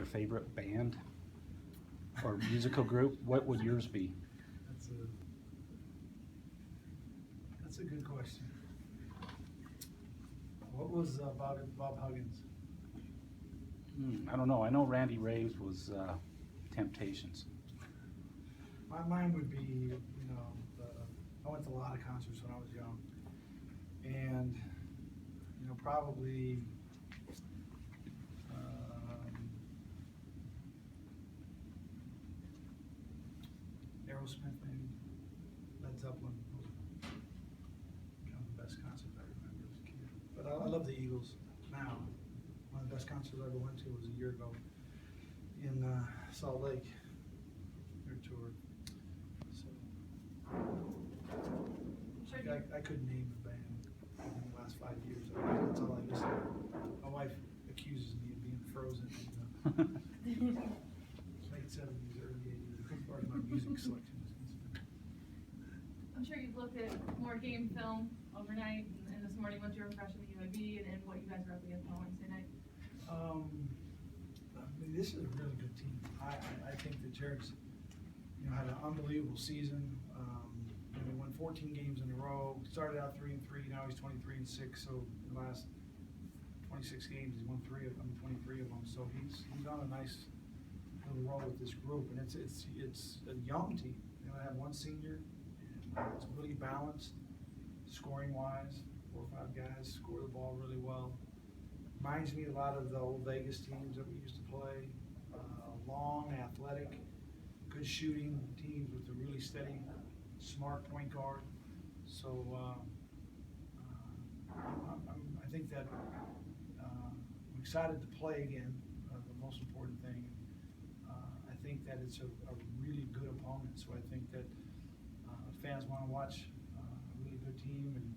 a favorite band or musical group? What would yours be? That's a good question. What was Bob Huggins? I don't know. I know Randy Ray's was Temptations. Mine would be, I went to a lot of concerts when I was young, and probably Aerosmith, maybe Led Zeppelin. Kind of the best concerts I remember as a kid. But I love the Eagles now. One of the best concerts I ever went to was a year ago in Salt Lake. Their tour. So I couldn't name a band in the last 5 years. That's all I listen to. My wife accuses me of being frozen in late 70s, early 80s, as far as my music selection is concerned. I'm sure you've looked at more game film overnight and this morning. What's your impression of UAB and what you guys are up against on Wednesday night? This is a really good team. I think the Terps, had an unbelievable season. They won 14 games in a row. Started out 3-3. Now he's 23-6. So the last 26 games, he's won 23 of them. So he's on a nice little roll with this group, and it's a young team. They only have one senior, and it's really balanced, scoring wise. 4 or 5 guys score the ball really well. Reminds me a lot of the old Vegas teams that we used to play. Long, athletic, good shooting teams with a really steady, smart point guard. So I think that I'm excited to play again. The most important thing. I think that it's a really good opponent. So I think that fans want to watch a really good team and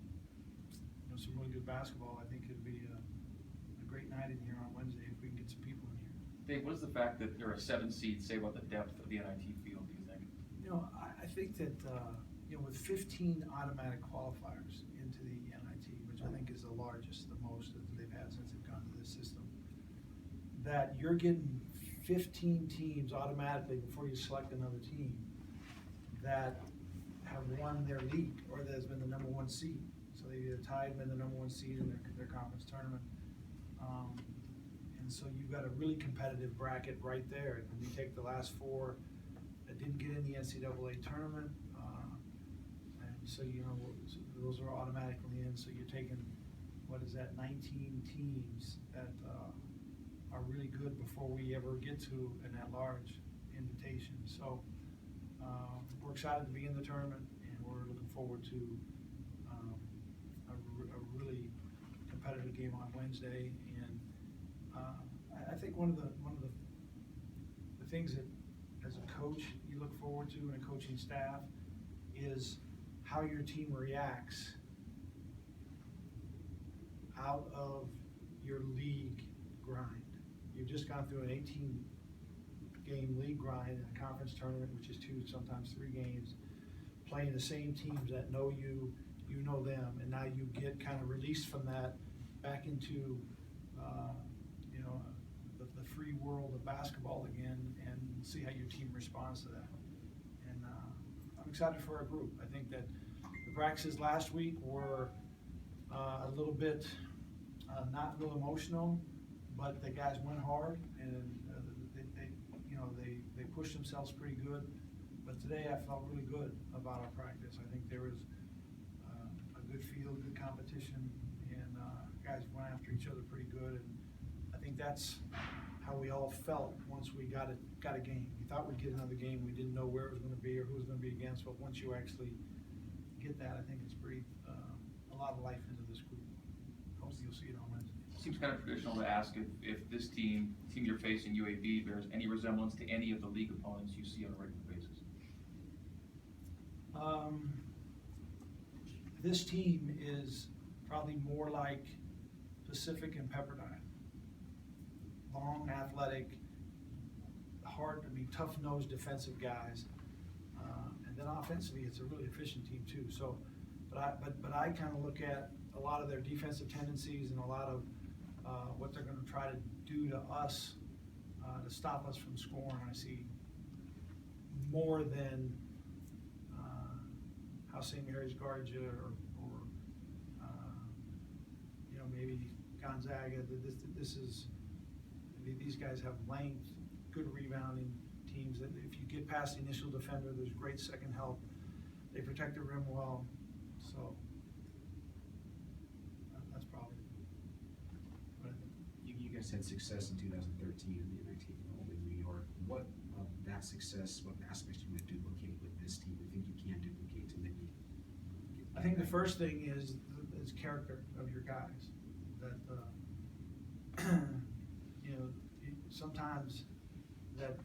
some really good basketball. I think it'll be a great night in here on Wednesday if we can get some people in here. Dave, what does the fact that there are 7 seeds say about the depth of the NIT field, do you think? I think that with 15 automatic qualifiers into the NIT, which I think is the largest, the most that they've had since they've gone to this system, that you're getting 15 teams automatically before you select another team that have won their league or that has been the #1 seed. So they either tied and been the #1 seed in their conference tournament. And so you've got a really competitive bracket right there. And you take the last 4 that didn't get in the NCAA tournament, and so those are automatically in. So you're taking, 19 teams that are really good before we ever get to an at-large invitation. So we're excited to be in the tournament, and we're looking forward to a really competitive game on Wednesday. And I think one of the things that, as a coach, you look forward to and a coaching staff is how your team reacts out of your league grind. You've just gone through an 18-game league grind in a conference tournament, which is 2, sometimes 3 games, playing the same teams that know you, you know them, and now you get kind of released from that back into the free world of basketball again, and see how your team responds to that. And I'm excited for our group. I think that the practices last week were a little bit not real emotional, but the guys went hard, and they pushed themselves pretty good. But today I felt really good about our practice. I think there was a good field, good competition, and guys went after each other pretty good. And I think that's how we all felt once we got a game. We thought we'd get another game. We didn't know where it was going to be or who it was going to be against. But once you actually get that, I think it's breathed a lot of life into this group. Hopefully you'll see it on Wednesday. Seems kind of traditional to ask if this team you're facing, UAB, bears any resemblance to any of the league opponents you see on a regular basis. This team is probably more like Pacific and Pepperdine. Long, athletic, tough-nosed defensive guys, and then offensively, it's a really efficient team too. So, but I kind of look at a lot of their defensive tendencies and a lot of what they're going to try to do to us to stop us from scoring. I see more than how St. Mary's guards you, or you know, maybe Gonzaga. These guys have length, good rebounding teams. That if you get past the initial defender, there's great second help. They protect the rim well, so that's probably what I think. You guys had success in 2013 in the NIT Old in New York. What of that success, what aspects do you want to duplicate with this team? Do you think you can duplicate to maybe? I think the first thing is character of your guys. That you know, sometimes that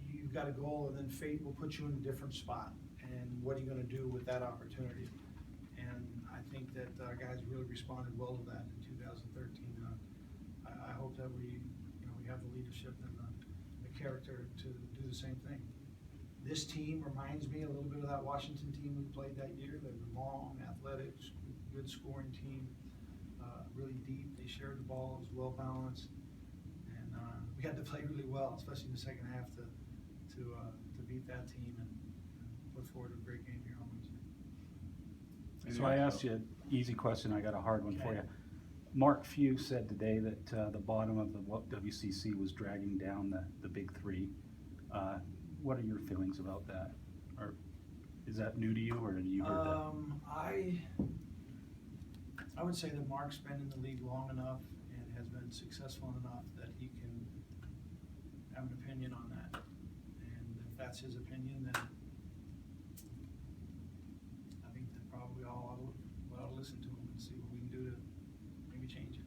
you've got a goal and then fate will put you in a different spot. And what are you going to do with that opportunity? And I think that our guys really responded well to that in 2013. I hope that we have the leadership and the character to do the same thing. This team reminds me a little bit of that Washington team we played that year. They were long, athletic, good scoring team, really deep. They shared the ball, it was well balanced, and we had to play really well, especially in the second half, to beat that team and look forward to a great game here on Wednesday. So I asked you an easy question, I got a hard one for you. Mark Few said today that the bottom of the WCC was dragging down the big three. What are your feelings about that? Or is that new to you, or have you heard that? I would say that Mark's been in the league long enough and has been successful enough that he can have an opinion on that. And if that's his opinion, then I think that probably all ought to listen to him and see what we can do to maybe change it.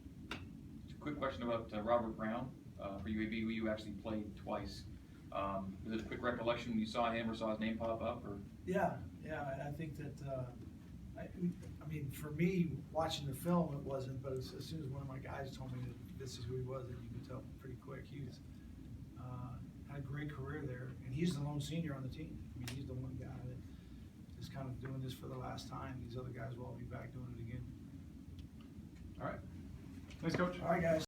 Just a quick question about Robert Brown for UAB, who you actually played twice. Was it a quick recollection when you saw him or saw his name pop up? Or? Yeah, I think that, I mean, for me, watching the film, it wasn't, but as soon as one of my guys told me that this is who he was, and you could tell pretty quick. He was, had a great career there, and he's the lone senior on the team. I mean, he's the one guy that is kind of doing this for the last time. These other guys will all be back doing it again. All right. Thanks, Coach. All right, guys.